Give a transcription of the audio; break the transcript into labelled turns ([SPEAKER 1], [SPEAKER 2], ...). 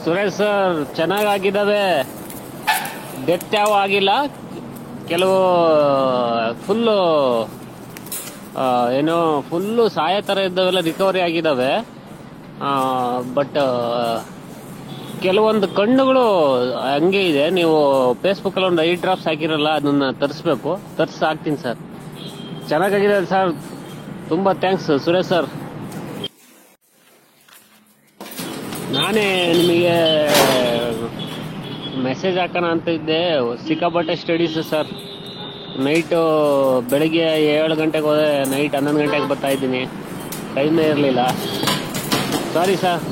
[SPEAKER 1] Suresh sir ಚೆನ್ನಾಗಿದ್ದಾವೆ, death ಯಾವ ಆಗಿಲ್ಲ. ಕೆಲವು ಫುಲ್ಲು ಏನೋ ಫುಲ್ಲು ಸಾಯೋ ಥರ ಇದ್ದಾವೆಲ್ಲ ರಿಕವರಿ ಆಗಿದ್ದಾವೆ. ಬಟ್ ಕೆಲವೊಂದು ಕಣ್ಣುಗಳು ಹಂಗೆ ಇದೆ. ನೀವು ಫೇಸ್ಬುಕ್ಕಲ್ಲಿ ಒಂದು 5 ಡ್ರಾಪ್ಸ್ ಹಾಕಿರಲ್ಲ, ಅದನ್ನ ತರಿಸ್ಬೇಕು. ಹಾಕ್ತೀನಿ ಸರ್. ಚೆನ್ನಾಗಿದೆ ಸರ್, ತುಂಬ ಥ್ಯಾಂಕ್ಸ್ ಸುರೇಶ್ ಸರ್. ನಾನೇ ನಿಮಗೆ ಮೆಸೇಜ್ ಹಾಕೋಣ ಅಂತ ಇದ್ದೆ. ಸಿಕ್ಕಾಪಟ್ಟೆ ಸ್ಟಡೀಸ್ ಸರ್. ನೈಟು ಬೆಳಗ್ಗೆ 7 ಗಂಟೆಗೆ ಹೋದೆ, ನೈಟ್ 11 ಗಂಟೆಗೆ ಬರ್ತಾ ಇದ್ದೀನಿ. ಟೈಮೇ ಇರಲಿಲ್ಲ, ಸಾರಿ ಸರ್.